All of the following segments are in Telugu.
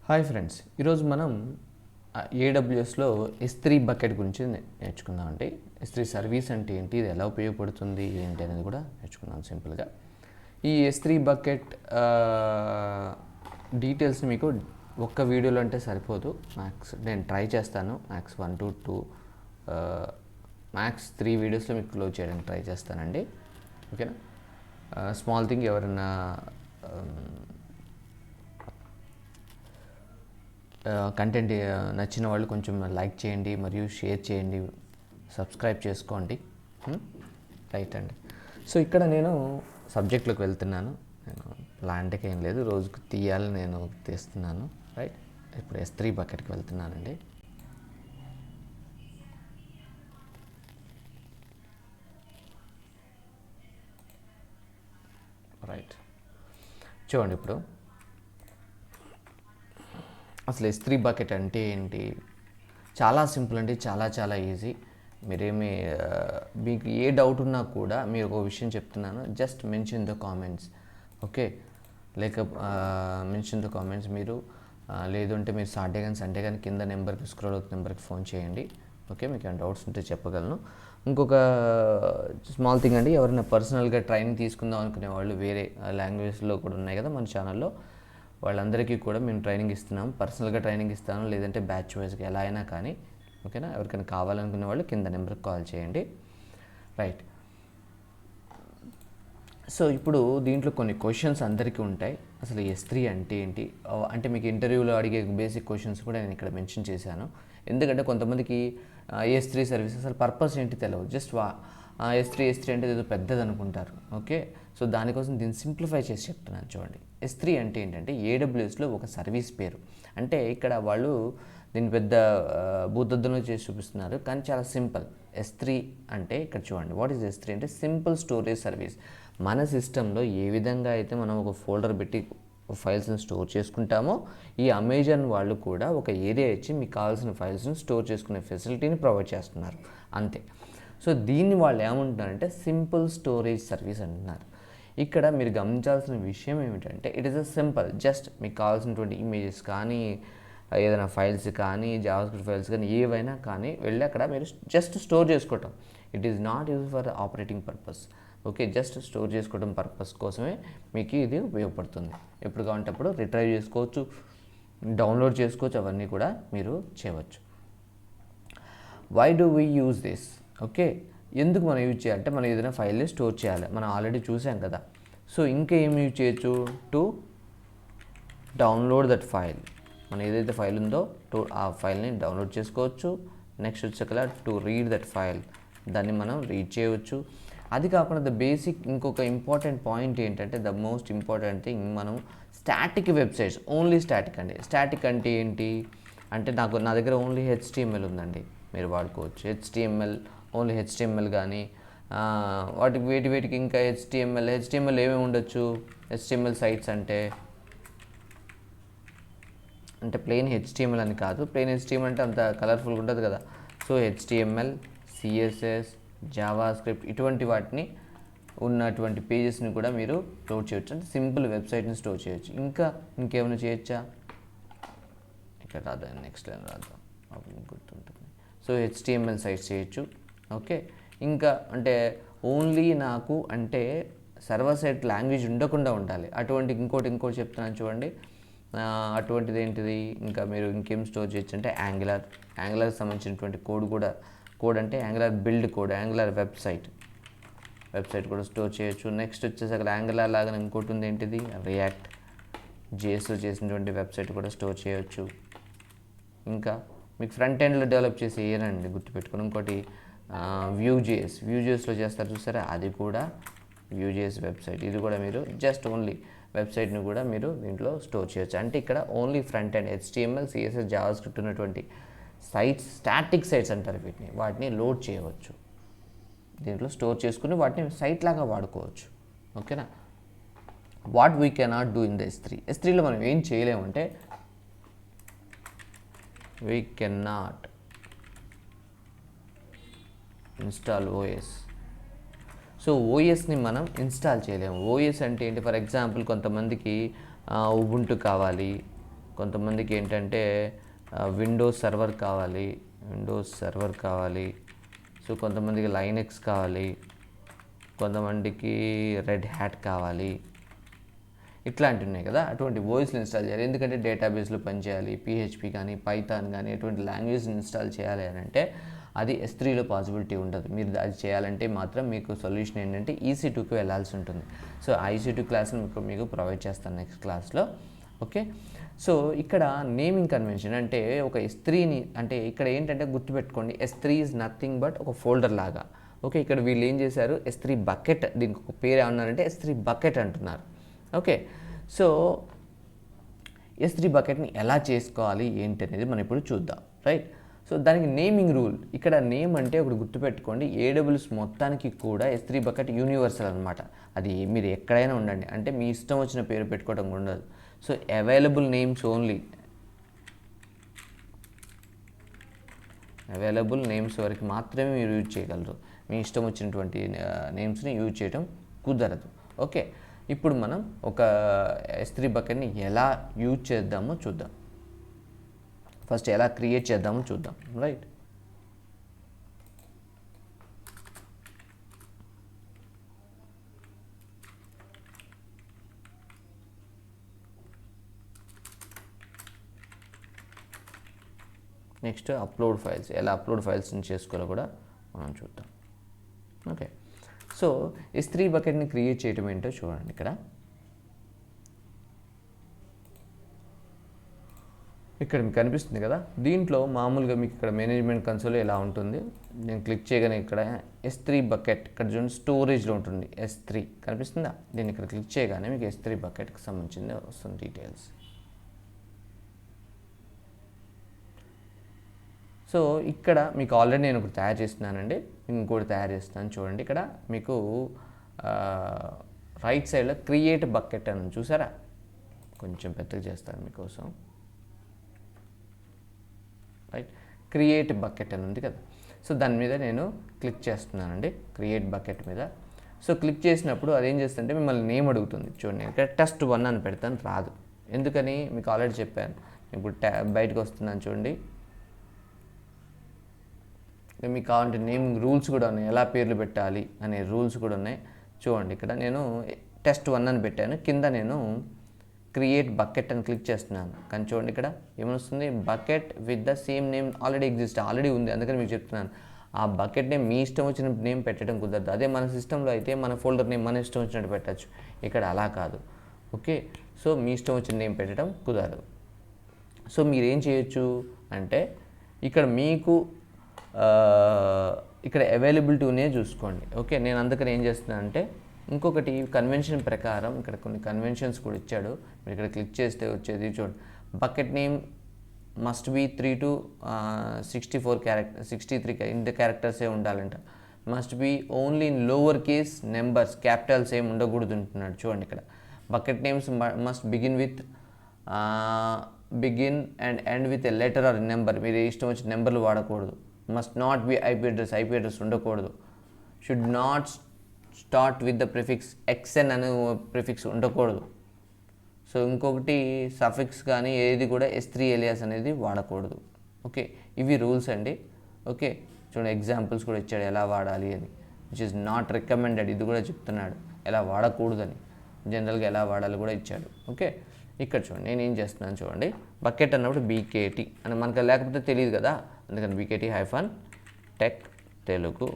హాయ్ ఫ్రెండ్స్, ఈరోజు మనం ఏడబ్ల్యూఎస్లో S3 బకెట్ గురించి నేర్చుకుందామండి. S3 సర్వీస్ అంటే ఏంటి, ఇది ఎలా ఉపయోగపడుతుంది ఏంటి అనేది కూడా నేర్చుకుందాం సింపుల్గా. ఈ S3 బకెట్ డీటెయిల్స్ మీకు ఒక్క వీడియోలో అంటే సరిపోదు. మ్యాక్స్ నేను ట్రై చేస్తాను, మ్యాక్స్ 1 to 2 మ్యాక్స్ 3 వీడియోస్లో మీకు క్లోజ్ చేయడానికి ట్రై చేస్తానండి. ఓకేనా. స్మాల్ థింగ్, ఎవరైనా కంటెంట్ నచ్చిన వాళ్ళు కొంచెం లైక్ చేయండి మరియు షేర్ చేయండి, సబ్స్క్రైబ్ చేసుకోండి. రైట్ అండి. సో ఇక్కడ నేను సబ్జెక్ట్లోకి వెళ్తున్నాను. నేను ప్లాంట్కి ఏం లేదు, రోజుకు తీయాలి, నేను తీస్తున్నాను. రైట్, ఇప్పుడు S3 బకెట్కి వెళ్తున్నానండి. రైట్, చూడండి ఇప్పుడు అసలు S3 బకెట్ అంటే ఏంటి. చాలా సింపుల్ అండి, చాలా ఈజీ. మీరేమి మీకు ఏ డౌట్ ఉన్నా కూడా మీరు ఒక విషయం చెప్తున్నాను, just mention the comments. Okay, లేక మెన్షన్ ద కామెంట్స్. మీరు లేదు అంటే మీరు సండే కానీ కింద నెంబర్కి స్క్రోల్ అవుతున్న నెంబర్కి ఫోన్ చేయండి. ఓకే, మీకు ఏమైనా డౌట్స్ ఉంటే చెప్పగలను. ఇంకొక స్మాల్ థింగ్ అండి, ఎవరైనా పర్సనల్గా ట్రైనింగ్ తీసుకుందాం అనుకునే వాళ్ళు వేరే లాంగ్వేజ్లో కూడా ఉన్నాయి కదా మన ఛానల్లో, వాళ్ళందరికీ కూడా మేము ట్రైనింగ్ ఇస్తున్నాం. పర్సనల్గా ట్రైనింగ్ ఇస్తాను, లేదంటే బ్యాచ్ వైజ్గా ఎలా అయినా కానీ. ఓకేనా, ఎవరికైనా కావాలనుకునే వాళ్ళు కింద నెంబర్కి కాల్ చేయండి. రైట్, సో ఇప్పుడు దీంట్లో కొన్ని క్వశ్చన్స్ అందరికీ ఉంటాయి. అసలు S3 అంటే ఏంటి, అంటే మీకు ఇంటర్వ్యూలో అడిగే బేసిక్ క్వశ్చన్స్ కూడా నేను ఇక్కడ మెన్షన్ చేశాను. ఎందుకంటే కొంతమందికి S3 సర్వీస్ అసలు పర్పస్ ఏంటి తెలియదు, జస్ట్ S3 అంటే ఏదో పెద్దది అనుకుంటారు. ఓకే, సో దానికోసం దీన్ని సింప్లిఫై చేసి చెప్తున్నాను. చూడండి, S3 అంటే ఏంటంటే ఏడబ్ల్యూఎస్లో ఒక సర్వీస్ పేరు. అంటే ఇక్కడ వాళ్ళు దీన్ని పెద్ద భూతద్దంలో చేసి చూపిస్తున్నారు, కానీ చాలా సింపుల్. S3 అంటే ఇక్కడ చూడండి, వాట్ ఈజ్ S3 అంటే సింపుల్ స్టోరేజ్ సర్వీస్. మన సిస్టంలో ఏ విధంగా అయితే మనం ఒక ఫోల్డర్ పెట్టి ఫైల్స్ని స్టోర్ చేసుకుంటామో, ఈ అమెజాన్ వాళ్ళు కూడా ఒక ఏరియా ఇచ్చి మీకు కావాల్సిన ఫైల్స్ని స్టోర్ చేసుకునే ఫెసిలిటీని ప్రొవైడ్ చేస్తున్నారు, అంతే. సో దీన్ని వాళ్ళు ఏమంటున్నారంటే సింపుల్ స్టోరేజ్ సర్వీస్ అంటున్నారు. ఇక్కడ మీరు గమనించాల్సిన విషయం ఏమిటంటే, it is a simple, just మీకు కావాల్సినటువంటి ఇమేజెస్ కానీ, ఏదైనా ఫైల్స్ కానీ, జావాస్క్రిప్ట్ ఫైల్స్ కానీ, ఏవైనా కానీ వెళ్ళి అక్కడ మీరు జస్ట్ స్టోర్ చేసుకోవటం. It is not use for operating purpose. Okay, just store చేసుకోవడం పర్పస్ కోసమే మీకు ఇది ఉపయోగపడుతుంది. ఎప్పుడు కావాలంటే అప్పుడు రిట్రైవ్ చేసుకోవచ్చు, డౌన్లోడ్ చేసుకోవచ్చు, అవన్నీ కూడా మీరు చేయవచ్చు. Why do we use this? Okay, ఎందుకు మనం యూజ్ చేయాలంటే, మనం ఏదైనా ఫైల్ని స్టోర్ చేయాలి, మనం ఆల్రెడీ చూసాం కదా. సో ఇంకా ఏం యూజ్ చేయొచ్చు, టు డౌన్లోడ్ దట్ ఫైల్. మనం ఏదైతే ఫైల్ ఉందో ఆ ఫైల్ని డౌన్లోడ్ చేసుకోవచ్చు. నెక్స్ట్ వచ్చేకలా టు రీడ్ దట్ ఫైల్, దాన్ని మనం రీడ్ చేయవచ్చు. అది కాకుండా ద బేసిక్ ఇంకొక ఇంపార్టెంట్ పాయింట్ ఏంటంటే, ద మోస్ట్ ఇంపార్టెంట్ థింగ్, మనం స్టాటిక్ వెబ్సైట్స్, ఓన్లీ స్టాటిక్ అండి. స్టాటిక్ అంటే ఏంటి అంటే, నా దగ్గర ఓన్లీ HTML ఉందండి, మీరు వాడుకోవచ్చు. ఓన్లీ HTML కానీ వేటికి ఇంకా HTML ఏమేమి ఉండొచ్చు. HTML సైట్స్ అంటే ప్లెయిన్ HTML అని కాదు. ప్లెయిన్ HTML అంటే అంత కలర్ఫుల్గా ఉంటుంది కదా. సో HTML, CSS, జావాస్క్రిప్ట్, ఇటువంటి వాటిని ఉన్నటువంటి పేజెస్ని కూడా మీరు లోడ్ చేయొచ్చు. అంటే సింపుల్ వెబ్సైట్ని స్టోర్ చేయొచ్చు. ఇంకేమైనా చేయొచ్చా, ఇక్కడ రాద్దాం, నెక్స్ట్ లైన్ రాద్దాం, గుర్తుంటుంది. సో HTML సైట్స్ చేయొచ్చు. ఓకే, ఇంకా అంటే ఓన్లీ నాకు అంటే సర్వర్ సైడ్ లాంగ్వేజ్ ఉండకుండా ఉండాలి. ఇంకోటి చెప్తున్నాను చూడండి. అటువంటిది ఏంటిది, ఇంకా మీరు ఇంకేం స్టోర్ చేయొచ్చు అంటే యాంగులర్ సంబంధించినటువంటి కోడ్ అంటే angular build code, angular website కూడా స్టోర్ చేయొచ్చు. నెక్స్ట్ వచ్చేసి అక్కడ యాంగులర్ లాగా ఇంకోటి ఉంది, ఏంటిది, రియాక్ట్ JSలో చేసినటువంటి వెబ్సైట్ కూడా స్టోర్ చేయొచ్చు. ఇంకా మీకు ఫ్రంట్ ఎండ్లో డెవలప్ చేసి ఏనండి గుర్తుపెట్టుకుని, ఇంకోటి Vue.jsలో చేస్తారు చూసారా, అది కూడా Vue.js వెబ్సైట్. ఇది కూడా మీరు జస్ట్ ఓన్లీ వెబ్సైట్ని కూడా మీరు దీంట్లో స్టోర్ చేయొచ్చు. అంటే ఇక్కడ only front end HTML, CSS, JavaScript ఉన్నటువంటి సైట్స్, స్టాటిక్ సైట్స్ అంటారు వీటిని, వాటిని లోడ్ చేయవచ్చు, దీంట్లో స్టోర్ చేసుకుని వాటిని సైట్ లాగా వాడుకోవచ్చు. ఓకేనా. What we cannot do in the S3లో మనం ఏం చేయలేమంటే, we cannot install OS. So ఓఎస్ని మనం ఇన్స్టాల్ చేయలేము. ఓఎస్ అంటే ఏంటి, ఫర్ ఎగ్జాంపుల్ కొంతమందికి ఉబుంటు కావాలి, కొంతమందికి ఏంటంటే విండోస్ సర్వర్ కావాలి. సో కొంతమందికి లైనెక్స్ కావాలి, కొంతమందికి రెడ్ హ్యాట్ కావాలి. ఇట్లాంటివి ఉన్నాయి కదా, అటువంటి ఓఎస్లు ఇన్స్టాల్ చేయాలి. ఎందుకంటే డేటాబేస్లో పనిచేయాలి, పిహెచ్పి కానీ పైథాన్ కానీ ఎటువంటి లాంగ్వేజ్ ఇన్స్టాల్ చేయాలి అని అంటే అది S3లో పాసిబిలిటీ ఉండదు. మీరు అది చేయాలంటే మాత్రం మీకు సొల్యూషన్ ఏంటంటే EC2కి వెళ్ళాల్సి ఉంటుంది. సో EC2 క్లాస్ని మీకు ప్రొవైడ్ చేస్తాను నెక్స్ట్ క్లాస్లో. ఓకే, సో ఇక్కడ నేమింగ్ కన్వెన్షన్ అంటే ఒక S3ని అంటే ఇక్కడ ఏంటంటే గుర్తుపెట్టుకోండి, S3 ఈజ్ నథింగ్ బట్ ఒక ఫోల్డర్ లాగా. ఓకే, ఇక్కడ వీళ్ళు ఏం చేశారు, S3 బకెట్, దీనికి ఒక పేరు ఏమన్నారంటే S3 బకెట్ అంటున్నారు. ఓకే, సో S3 బకెట్ని ఎలా చేసుకోవాలి ఏంటి అనేది మనం ఇప్పుడు చూద్దాం, రైట్. సో దానికి నేమింగ్ రూల్, ఇక్కడ నేమ్ అంటే ఒకటి గుర్తుపెట్టుకోండి, AWS మొత్తానికి కూడా S3 బకెట్ యూనివర్సల్ అనమాట. అది మీరు ఎక్కడైనా ఉండండి, అంటే మీ ఇష్టం వచ్చిన పేరు పెట్టుకోవడం ఉండదు. So available names only, available names వరకు మాత్రమే మీరు యూజ్ చేయగలరు. మీ ఇష్టం వచ్చినటువంటి నేమ్స్ని యూజ్ చేయడం కుదరదు. ఓకే, ఇప్పుడు మనం ఒక S3 బకెట్ని ఎలా యూజ్ చేద్దామో చూద్దాం. ఫస్ట్ ఎలా క్రియేట్ చేద్దామో చూద్దాం, రైట్. నెక్స్ట్ అప్లోడ్ ఫైల్స్, ఎలా అప్లోడ్ ఫైల్స్ని చేసుకోవాలో కూడా మనం చూద్దాం. ఓకే, సో S3 బకెట్ని క్రియేట్ చేయడం ఏంటో చూడండి. ఇక్కడ మీకు కనిపిస్తుంది కదా, దీంట్లో మామూలుగా మీకు ఇక్కడ మేనేజ్మెంట్ కన్సోల్ ఎలా ఉంటుంది, నేను క్లిక్ చేయగానే ఇక్కడ S3 బకెట్, ఇక్కడ చూడండి స్టోరేజ్లో ఉంటుంది S3 కనిపిస్తుందా, దీన్ని ఇక్కడ క్లిక్ చేయగానే మీకు S3 బకెట్కి సంబంధించింది వస్తుంది డీటెయిల్స్. సో ఇక్కడ మీకు ఆల్రెడీ నేను ఒకటి తయారు చేస్తున్నానండి, ఇంకోటి తయారు చేస్తున్నాను చూడండి. ఇక్కడ మీకు రైట్ సైడ్లో క్రియేట్ బకెట్ అని చూసారా, కొంచెం పెద్దగా చేస్తాను మీకోసం, రైట్. క్రియేట్ బకెట్ అని ఉంది కదా, సో దాని మీద నేను క్లిక్ చేస్తున్నానండి, క్రియేట్ బకెట్ మీద. సో క్లిక్ చేసినప్పుడు అదేం చేస్తుంటే మిమ్మల్ని నేమ్ అడుగుతుంది చూడండి. ఇక్కడ test1 అని పెడతాను, రాదు. ఎందుకని మీకు ఆల్రెడీ చెప్పాను. ఇప్పుడు బయటకు వస్తున్నాను చూడండి, మీకు కావాలంటే నేమింగ్ రూల్స్ కూడా ఉన్నాయి, ఎలా పేర్లు పెట్టాలి అనే రూల్స్ కూడా ఉన్నాయి చూడండి. ఇక్కడ నేను test1 అని పెట్టాను, కింద నేను క్రియేట్ బకెట్ అని క్లిక్ చేస్తున్నాను. కానీ చూడండి ఇక్కడ ఏమొస్తుంది, bucket with the same name already ఉంది. అందుకని మీకు చెప్తున్నాను, ఆ బకెట్ నేమ్ మీ ఇష్టం వచ్చిన నేమ్ పెట్టడం కుదరదు. అదే మన సిస్టంలో అయితే మన ఫోల్డర్ నేమ్ మన ఇష్టం వచ్చినట్టు పెట్టచ్చు, ఇక్కడ అలా కాదు. ఓకే, సో మీ ఇష్టం వచ్చిన నేమ్ పెట్టడం కుదరదు. సో మీరు ఏం చేయొచ్చు అంటే ఇక్కడ మీకు ఇక్కడ అవైలబిలిటీనే చూసుకోండి. ఓకే, నేను అందుకని ఏం చేస్తున్నాను అంటే ఇంకొకటి కన్వెన్షన్ ప్రకారం ఇక్కడ కొన్ని కన్వెన్షన్స్ కూడా ఇచ్చాడు. మీరు ఇక్కడ క్లిక్ చేస్తే వచ్చేది చూడండి, bucket name must be 3 to 64 63 ఇంత క్యారెక్టర్సే ఉండాలంట. Must be only in lower case numbers, capitals ఏమి ఉండకూడదు అంటున్నాడు చూడండి. ఇక్కడ bucket names must begin and end with a letter or number, మీరు ఇష్టం వచ్చిన నెంబర్లు వాడకూడదు. Must not be IP address ఉండకూడదు. Should not start with the prefix XN అనే ప్రిఫిక్స్ ఉండకూడదు. సో ఇంకొకటి సఫిక్స్ కానీ ఏది కూడా S3 ఎలియాస్ అనేది వాడకూడదు. ఓకే, ఇవి రూల్స్ అండి. ఓకే, చూడండి ఎగ్జాంపుల్స్ కూడా ఇచ్చాడు ఎలా వాడాలి అని, విచ్ ఇస్ నాట్ రికమెండెడ్, ఇది కూడా చెప్తున్నాడు ఎలా వాడకూడదని, జనరల్గా ఎలా వాడాలి కూడా ఇచ్చాడు. ఓకే, ఇక్కడ చూడండి నేను ఏం చేస్తున్నాను చూడండి, బకెట్ అన్నప్పుడు BKT అని మనకు లేకపోతే తెలియదు కదా, అందుకని BKT -tech తెలుగు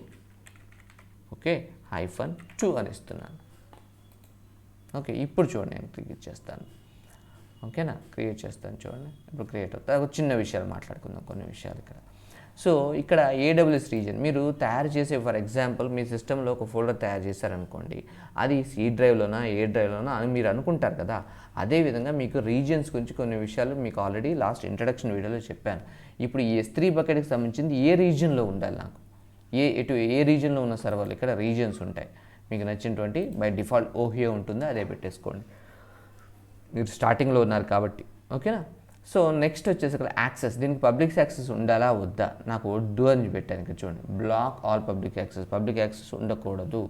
ఓకే -2 అని ఇస్తున్నాను. ఓకే, ఇప్పుడు చూడండి నేను క్రియేట్ చేస్తాను. ఓకేనా, క్రియేట్ చేస్తాను చూడండి. ఇప్పుడు క్రియేట్ అవుతుంది. చిన్న విషయాలు మాట్లాడుకుందాం, కొన్ని విషయాలు ఇక్కడ. సో ఇక్కడ AWS రీజన్ మీరు తయారు చేసే, ఫర్ ఎగ్జాంపుల్ మీ సిస్టంలో ఒక ఫోల్డర్ తయారు చేశారనుకోండి, అది C డ్రైవ్లోనా ఏ డ్రైవ్లోనా అని మీరు అనుకుంటారు కదా. అదేవిధంగా మీకు రీజియన్స్ గురించి కొన్ని విషయాలు మీకు ఆల్రెడీ లాస్ట్ ఇంట్రడక్షన్ వీడియోలో చెప్పాను. ఇప్పుడు ఈ S3 బకెట్కి సంబంధించింది ఏ రీజియన్లో ఉండాలి, నాకు ఏ రీజియన్లో ఉన్న సర్వర్లు, ఇక్కడ రీజియన్స్ ఉంటాయి. మీకు నచ్చినటువంటి బై డిఫాల్ట్ ఓహియో ఉంటుందో అదే పెట్టేసుకోండి, మీరు స్టార్టింగ్లో ఉన్నారు కాబట్టి. ఓకేనా, సో నెక్స్ట్ వచ్చేసి ఇక్కడ యాక్సెస్, దీనికి పబ్లిక్ యాక్సెస్ ఉండాలా వద్దా, నాకు వద్దు అని పెట్టాను. ఇక్కడ చూడండి, బ్లాక్ ఆల్ పబ్లిక్ యాక్సెస్ ఉండకూడదు.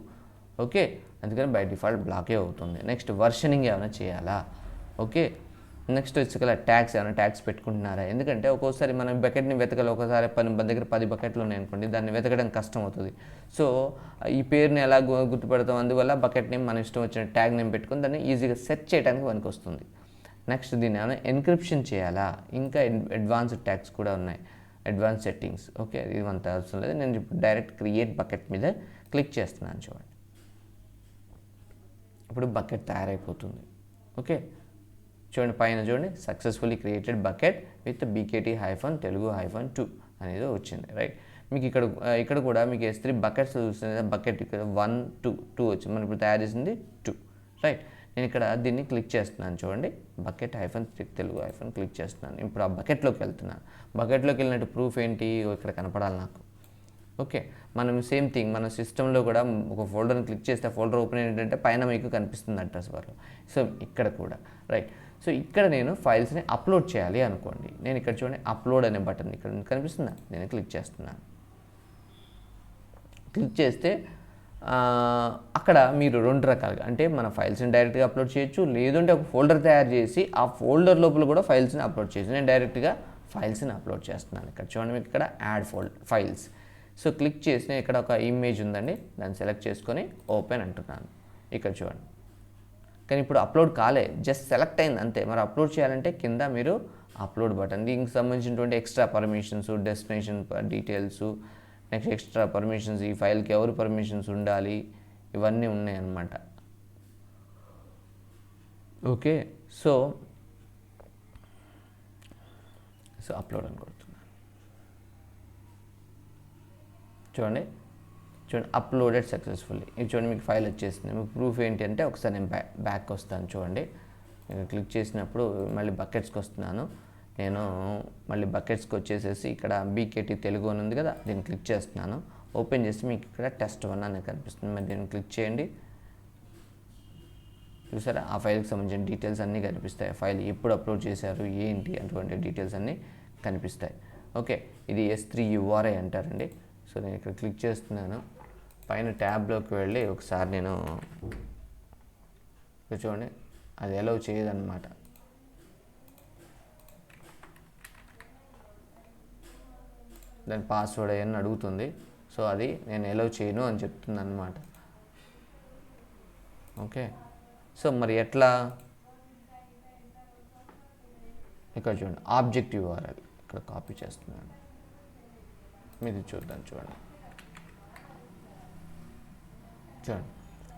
ఓకే, అందుకని బై డిఫాల్ట్ బ్లాకే అవుతుంది. నెక్స్ట్ వర్షనింగ్ ఏమైనా చేయాలా, ఓకే నెక్స్ట్ వచ్చి ట్యాగ్స్, ఏమైనా ట్యాగ్స్ పెట్టుకుంటున్నారా? ఎందుకంటే ఒక్కోసారి మనం బకెట్ని వెతకాలి, ఒకసారి మన దగ్గర 10 బకెట్లు ఉన్నాయనుకోండి, దాన్ని వెతకడం కష్టం అవుతుంది. సో ఈ పేరుని ఎలా గుర్తుపెడతాం, అందువల్ల బకెట్ నేమ్ మన ఇష్టం వచ్చిన ట్యాగ్ నేమ్ పెట్టుకొని దాన్ని ఈజీగా సెర్చ్ చేయడానికి పనికి వస్తుంది. నెక్స్ట్ దీన్ని ఏమైనా ఎన్క్రిప్షన్ చేయాలా? ఇంకా అడ్వాన్స్డ్ ట్యాగ్స్ కూడా ఉన్నాయి, అడ్వాన్స్ సెట్టింగ్స్. ఓకే, ఇది అంత అవసరం లేదు. నేను ఇప్పుడు డైరెక్ట్ క్రియేట్ బకెట్ మీద క్లిక్ చేస్తున్నాను. చూడండి, ఇప్పుడు బకెట్ తయారైపోతుంది. ఓకే, చూడండి పైన చూడండి, successfully created bucket with BKT-Telugu-2 అనేది వచ్చింది. రైట్, మీకు ఇక్కడ కూడా మీకు S3 బకెట్స్ చూస్తుంది. బకెట్ ఇక్కడ 1 2 వచ్చింది. మనం ఇప్పుడు తయారు చేసింది 2. రైట్, నేను ఇక్కడ దీన్ని క్లిక్ చేస్తున్నాను. చూడండి, బకెట్-Telugu- క్లిక్ చేస్తున్నాను. ఇప్పుడు ఆ బకెట్లోకి వెళ్తున్నాను. బకెట్లోకి వెళ్ళినట్టు ప్రూఫ్ ఏంటి, ఇక్కడ కనపడాలి నాకు. ఓకే, మనం సేమ్ థింగ్ మన సిస్టంలో కూడా ఒక ఫోల్డర్ని క్లిక్ చేస్తే ఆ ఫోల్డర్ ఓపెన్ ఏంటంటే పైన మీకు కనిపిస్తుంది అడ్రస్ బార్లో. సో ఇక్కడ కూడా రైట్. సో ఇక్కడ నేను ఫైల్స్ని అప్లోడ్ చేయాలి అనుకోండి. నేను ఇక్కడ చూడండి అప్లోడ్ అనే బటన్ ఇక్కడ కనిపిస్తుందా, నేను క్లిక్ చేస్తున్నాను. క్లిక్ చేస్తే అక్కడ మీరు 2 రకాలుగా, అంటే మన ఫైల్స్ని డైరెక్ట్గా అప్లోడ్ చేయొచ్చు, లేదంటే ఒక ఫోల్డర్ తయారు చేసి ఆ ఫోల్డర్ లోపల కూడా ఫైల్స్ని అప్లోడ్ చేయొచ్చు. నేను డైరెక్ట్గా ఫైల్స్ని అప్లోడ్ చేస్తున్నాను. ఇక్కడ చూడండి, మీకు ఇక్కడ యాడ్ ఫైల్స్. సో క్లిక్ చేసి ఇక్కడ ఒక ఇమేజ్ ఉందండి, దాన్ని సెలెక్ట్ చేసుకొని ఓపెన్ అంటున్నాను. ఇక్కడ చూడండి, కానీ ఇప్పుడు అప్లోడ్ కాలే, జస్ట్ సెలెక్ట్ అయింది అంతే. మరి అప్లోడ్ చేయాలంటే కింద మీరు అప్లోడ్ బటన్, దీనికి సంబంధించినటువంటి extra permissions, destination details, next extra permissions, ఈ ఫైల్కి ఎవరు పర్మిషన్స్ ఉండాలి, ఇవన్నీ ఉన్నాయన్నమాట. ఓకే, సో అప్లోడ్ అని కొడుతున్నాను. చూడండి అప్లోడెడ్ సక్సెస్ఫుల్లీ. ఇది చూడండి, మీకు ఫైల్ వచ్చేసింది. మీకు ప్రూఫ్ ఏంటి అంటే, ఒకసారి నేను బ్యాక్ వస్తాను. చూడండి, నేను క్లిక్ చేసినప్పుడు మళ్ళీ బకెట్స్కి వస్తున్నాను. నేను మళ్ళీ బకెట్స్కి వచ్చేసేసి ఇక్కడ BKT-Telugu అని ఉంది కదా, దీన్ని క్లిక్ చేస్తున్నాను. ఓపెన్ చేసి మీకు ఇక్కడ test1 అనేది కనిపిస్తుంది. మరి దీన్ని క్లిక్ చేయండి. చూసారా, ఆ ఫైల్కి సంబంధించిన డీటెయిల్స్ అన్నీ కనిపిస్తాయి. ఫైల్ ఎప్పుడు అప్లోడ్ చేశారు, ఏంటి అటువంటి డీటెయిల్స్ అన్నీ కనిపిస్తాయి. ఓకే, ఇది S3 URI అంటారండి. సో నేను ఇక్కడ క్లిక్ చేస్తున్నాను. పైన ట్యాబ్లోకి వెళ్ళి ఒకసారి నేను చూడండి, అది అలౌ చేయదన్నమాట. దాని పాస్వర్డ్ అవన్నీ అడుగుతుంది. సో అది నేను అలౌ చేయను అని చెప్తుంది అన్నమాట. ఓకే, సో మరి ఎట్లా, ఇక్కడ చూడండి ఆబ్జెక్ట్ URL ఇక్కడ కాపీ చేస్తున్నాను. మీరు చూద్దాం. చూడండి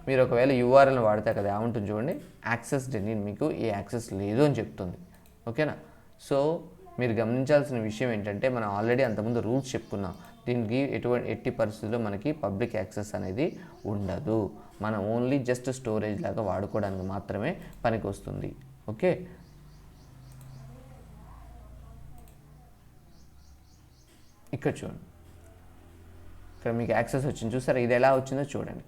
మీరు ఒకవేళ URLని వాడితే కదా ఏముంటుంది చూడండి, యాక్సెస్ డెనీడ్, మీకు ఏ యాక్సెస్ లేదు అని చెప్తుంది. ఓకేనా, సో మీరు గమనించాల్సిన విషయం ఏంటంటే, మనం ఆల్రెడీ అంతకుముందు రూల్స్ చెప్పుకున్నాం. దీనికి ఎట్టి పరిస్థితుల్లో మనకి పబ్లిక్ యాక్సెస్ అనేది ఉండదు. మనం ఓన్లీ జస్ట్ స్టోరేజ్ లాగా వాడుకోవడానికి మాత్రమే పనికి వస్తుంది. ఓకే, ఇక్కడ చూడండి, ఇక్కడ మీకు యాక్సెస్ వచ్చింది. చూసారా, ఇది ఎలా వచ్చిందో చూడండి.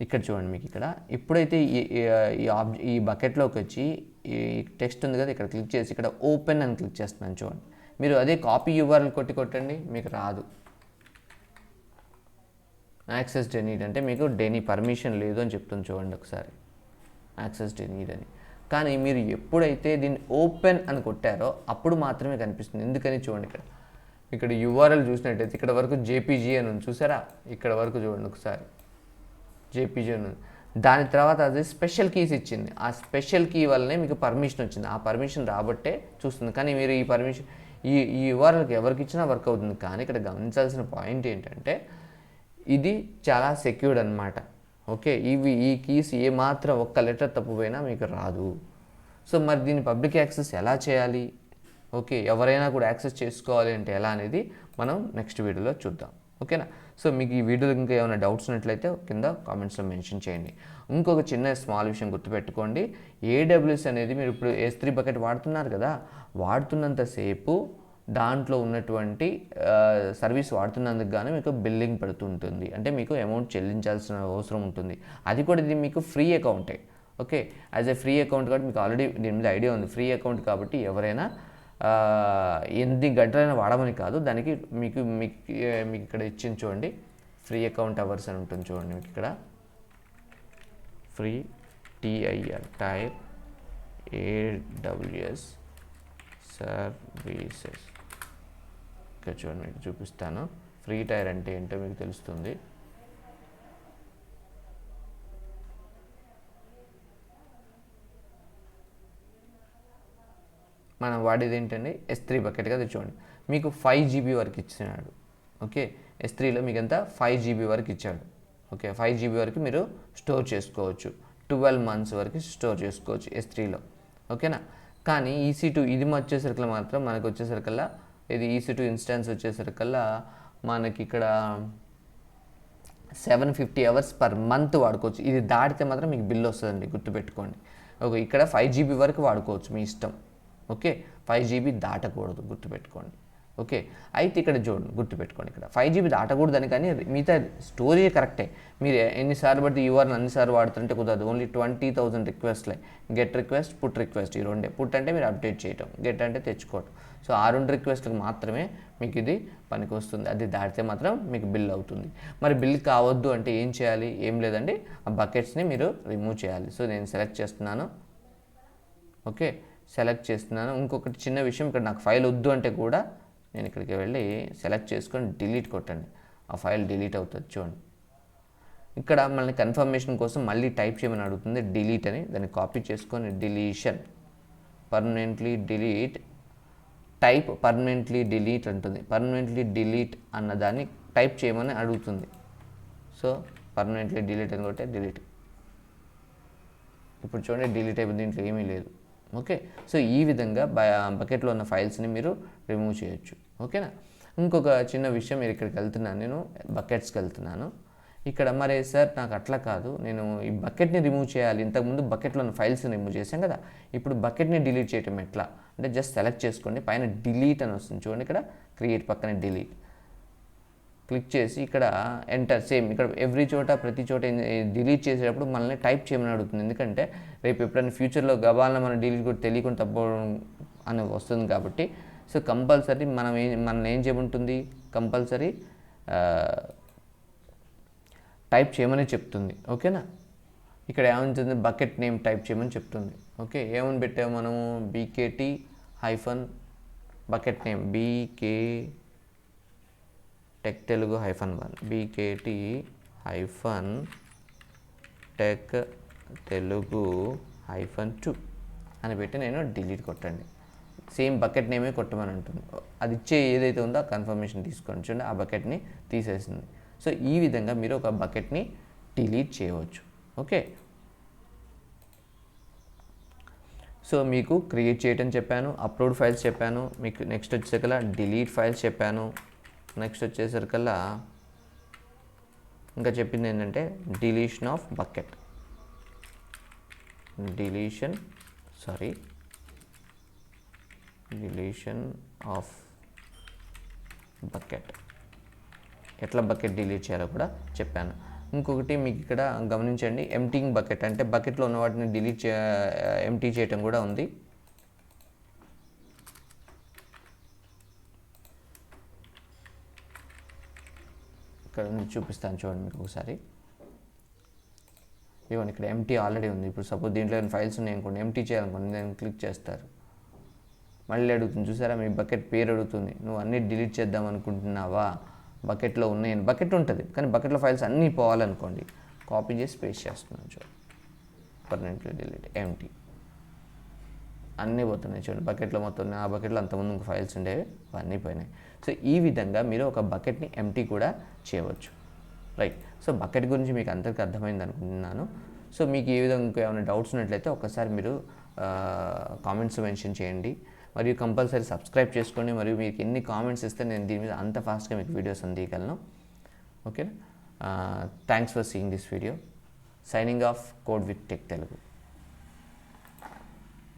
ఇక్కడ చూడండి, మీకు ఇక్కడ ఎప్పుడైతే ఈ బకెట్లోకి వచ్చి ఈ టెక్స్ట్ ఉంది కదా, ఇక్కడ క్లిక్ చేసి ఇక్కడ ఓపెన్ అని క్లిక్ చేస్తున్నాను. చూడండి, మీరు అదే కాపీ URL కొట్టండి, మీకు రాదు. యాక్సెస్ డెనీడ్ అంటే మీకు పర్మిషన్ లేదు అని చెప్తుంది. చూడండి ఒకసారి, యాక్సెస్ డెనీడ్ అని. కానీ మీరు ఎప్పుడైతే దీన్ని ఓపెన్ అని కొట్టారో అప్పుడు మాత్రమే కనిపిస్తుంది. ఎందుకని చూడండి, ఇక్కడ URL చూసినట్టయితే ఇక్కడ వరకు JPG అని ఉంది. చూసారా, ఇక్కడ వరకు చూడండి ఒకసారి, JPG అని ఉంది. దాని తర్వాత అది స్పెషల్ కీస్ ఇచ్చింది. ఆ స్పెషల్ కీ వల్లనే మీకు పర్మిషన్ వచ్చింది. ఆ పర్మిషన్ రాబట్టే చూస్తుంది. కానీ మీరు ఈ పర్మిషన్ ఈ URLకి ఎవరికి ఇచ్చినా వర్క్ అవుతుంది. కానీ ఇక్కడ గమనించాల్సిన పాయింట్ ఏంటంటే, ఇది చాలా సెక్యూర్డ్ అనమాట. ఓకే, ఈ కీస్ ఏమాత్రం ఒక్క లెటర్ తప్పుపోయినా మీకు రాదు. సో మరి దీన్ని పబ్లిక్ యాక్సెస్ ఎలా చేయాలి, ఓకే, ఎవరైనా కూడా యాక్సెస్ చేసుకోవాలి అంటే ఎలా అనేది మనం నెక్స్ట్ వీడియోలో చూద్దాం. ఓకేనా, సో మీకు ఈ వీడియోలో ఇంకా ఏమైనా డౌట్స్ ఉన్నట్లయితే కింద కామెంట్స్లో మెన్షన్ చేయండి. ఇంకొక చిన్న స్మాల్ విషయం గుర్తుపెట్టుకోండి, AWS అనేది మీరు ఇప్పుడు S3 బకెట్ వాడుతున్నారు కదా, వాడుతున్నంతసేపు దాంట్లో ఉన్నటువంటి సర్వీస్ వాడుతున్నందుకు గాను మీకు బిల్లింగ్ పడుతుంటుంది. అంటే మీకు అమౌంట్ చెల్లించాల్సిన అవసరం ఉంటుంది. అది కూడా ఇది మీకు ఫ్రీ అకౌంటే. Okay, as a free account కాబట్టి మీకు ఆల్రెడీ దీని మీద ఐడియా ఉంది. ఫ్రీ అకౌంట్ కాబట్టి ఎవరైనా ఎన్ని గంటలైనా వాడమని కాదు, దానికి మీకు ఇక్కడ ఇచ్చింది చూడండి, ఫ్రీ అకౌంట్ అవర్స్ అని ఉంటుంది చూడండి. మీకు ఇక్కడ ఫ్రీ TIR AWS సర్వీసెస్. ఇక్కడ చూడండి, మీకు చూపిస్తాను. ఫ్రీ టైర్ అంటే ఏంటో మీకు తెలుస్తుంది. మనం వాడేది ఏంటండి, S3 బకెట్ కదా. చూడండి, మీకు 5 GB వరకు ఇచ్చినాడు. ఓకే, S3లో మీకు ఎంత 5 GB వరకు ఇచ్చాడు. ఓకే, 5 GB వరకు మీరు స్టోర్ చేసుకోవచ్చు. 12 months వరకు స్టోర్ చేసుకోవచ్చు S3లో. ఓకేనా. కానీ EC2 ఇది వచ్చేసరికి మాత్రం మనకు వచ్చేసరికల్లా ఇది EC2 ఇన్స్టాన్స్ వచ్చేసరికల్లా మనకి ఇక్కడ 750 hours per month వాడుకోవచ్చు. ఇది దాటితే మాత్రం మీకు బిల్ వస్తుందండి, గుర్తుపెట్టుకోండి. ఓకే, ఇక్కడ 5 GB వరకు వాడుకోవచ్చు, మీ ఇష్టం. ఓకే, 5 GB దాటకూడదు, గుర్తుపెట్టుకోండి. ఓకే, అయితే ఇక్కడ చూడండి, గుర్తుపెట్టుకోండి, ఇక్కడ 5 GB దాటకూడదని. కానీ మిగతా స్టోరీ కరెక్టే. మీరు ఎన్నిసార్లు బట్టి యూఆర్ని అన్నిసార్లు వాడుతుంటే కుదరదు. ఓన్లీ 20,000 రిక్వెస్ట్లే. గెట్ రిక్వెస్ట్, పుట్ రిక్వెస్ట్, ఈ రెండే. పుట్ అంటే మీరు అప్డేట్ చేయటం, గెట్ అంటే తెచ్చుకోవటం. సో ఆ 2 రిక్వెస్ట్లకు మాత్రమే మీకు ఇది పనికి వస్తుంది. అది దాటితే మాత్రం మీకు బిల్ అవుతుంది. మరి బిల్ కావద్దు అంటే ఏం చేయాలి? ఏం లేదండి, ఆ బకెట్స్ని మీరు రిమూవ్ చేయాలి. సో నేను సెలెక్ట్ చేస్తున్నాను. ఓకే, సెలెక్ట్ చేస్తున్నాను. ఇంకొకటి చిన్న విషయం, ఇక్కడ నాకు ఫైల్ వద్దు అంటే కూడా నేను ఇక్కడికి వెళ్ళి సెలెక్ట్ చేసుకొని డిలీట్ కొట్టండి, ఆ ఫైల్ డిలీట్ అవుతుంది. చూడండి, ఇక్కడ మనల్ని కన్ఫర్మేషన్ కోసం మళ్ళీ టైప్ చేయమని అడుగుతుంది, డిలీట్ అని. దాన్ని కాపీ చేసుకొని deletion, permanently delete, type permanently delete అంటుంది. పర్మనెంట్లీ డిలీట్ అన్నదాన్ని టైప్ చేయమని అడుగుతుంది. సో పర్మనెంట్లీ డిలీట్ అని కొట్టే డిలీట్. ఇప్పుడు చూడండి, డిలీట్ అయిపోయింది, దీంట్లో ఏమీ లేదు. ఓకే, సో ఈ విధంగా బకెట్లో ఉన్న ఫైల్స్ని మీరు రిమూవ్ చేయొచ్చు. ఓకేనా. ఇంకొక చిన్న విషయం, మీరు ఇక్కడికి వెళ్తున్నాను, నేను బకెట్స్కి వెళ్తున్నాను. ఇక్కడ మరి సార్ నాకు అట్లా కాదు, నేను ఈ బకెట్ని రిమూవ్ చేయాలి. ఇంతకుముందు బకెట్లో ఉన్న ఫైల్స్ని రిమూవ్ చేశాం కదా, ఇప్పుడు బకెట్ని డిలీట్ చేయటం ఎట్లా అంటే జస్ట్ సెలెక్ట్ చేసుకోండి, పైన డిలీట్ అని వస్తుంది చూడండి, ఇక్కడ క్రియేట్ పక్కన డిలీట్ క్లిక్ చేసి ఇక్కడ ఎంటర్. సేమ్ ఇక్కడ ఎవ్రీ చోట ప్రతి చోట డిలీట్ చేసేటప్పుడు మనల్ని టైప్ చేయమని అడుగుతుంది. ఎందుకంటే రేపు ఎప్పుడైనా ఫ్యూచర్లో గబాలన మనం డిలీట్ కూడా తెలియకుండా తప్పడం అని వస్తుంది కాబట్టి. సో కంపల్సరీ మనం ఏం చేయమంటుంది, కంపల్సరీ టైప్ చేయమని చెప్తుంది. ఓకేనా. ఇక్కడ ఏమంటుంది, బకెట్ నేమ్ టైప్ చేయమని చెప్తుంది. ఓకే, ఏమని పెట్టాము మనము, BKT hyphen bucket name, BK tech Telugu -1, BKT tech Telugu -2 అని పెట్టి నేను డిలీట్ కొట్టండి. సేమ్ బకెట్ నేమే కొట్టమని అంటుంది. అది ఇచ్చే ఏదైతే ఉందో ఆ కన్ఫర్మేషన్ తీసుకొని చూడండి, ఆ బకెట్ని తీసేసింది. సో ఈ విధంగా మీరు ఒక బకెట్ని డిలీట్ చేయవచ్చు. ఓకే, సో మీకు క్రియేట్ చేయటం చెప్పాను, అప్లోడ్ ఫైల్స్ చెప్పాను, మీకు నెక్స్ట్ వచ్చేసరికల్లా డిలీట్ ఫైల్స్ చెప్పాను, నెక్స్ట్ వచ్చేసరికల్లా ఇంకా చెప్పింది ఏంటంటే deletion of bucket, deletion of bucket, ఎట్లా బకెట్ డిలీట్ చేయాలో కూడా చెప్పాను. ఇంకొకటి మీకు ఇక్కడ గమనించండి, ఎంప్టీయింగ్ బకెట్ అంటే బకెట్లో ఉన్న వాటిని ఎంప్టీ చేయటం కూడా ఉంది. ఇక్కడ చూపిస్తాను చూడండి మీకు ఒకసారి. ఇవ్వండి, ఇక్కడ ఎంటీ ఆల్రెడీ ఉంది. ఇప్పుడు సపోజ్ దీంట్లో ఫైల్స్ ఉన్నాయి అనుకోండి, ఎంటీ చేయాలనుకోండి, నేను క్లిక్ చేస్తారు, మళ్ళీ అడుగుతుంది చూసారా, మీ బకెట్ పేరు అడుగుతుంది. నువ్వు అన్నీ డిలీట్ చేద్దాం అనుకుంటున్నావా, బకెట్లో ఉన్నాయని. బకెట్ ఉంటుంది కానీ బకెట్లో ఫైల్స్ అన్నీ పోవాలనుకోండి, కాపీ చేసి పేస్ట్ చేస్తున్నాను చూడండి, పర్మనెంట్లీ డిలీట్ ఎంటీ, అన్నీ పోతున్నాయి చూడండి. బకెట్లో మొత్తం ఆ బకెట్లో అంతకుముందు ఇంకో ఫైల్స్ ఉండేవి, అవన్నీ పోయినాయి. సో ఈ విధంగా మీరు ఒక బకెట్ని ఎంటీ కూడా చేయవచ్చు. రైట్. సో బకెట్ గురించి మీకు అందరికీ అర్థమైంది అనుకుంటున్నాను. సో మీకు ఈ విధంగా ఇంకా ఏమైనా డౌట్స్ ఉన్నట్లయితే ఒకసారి మీరు కామెంట్స్ మెన్షన్ చేయండి, మరియు కంపల్సరీ సబ్స్క్రైబ్ చేసుకోండి. మరియు మీకు ఎన్ని కామెంట్స్ ఇస్తే నేను దీని మీద అంత ఫాస్ట్గా మీకు వీడియోస్ అందియగలను. ఓకేనా. Thanks for seeing this video. Signing off code with tech Telugu.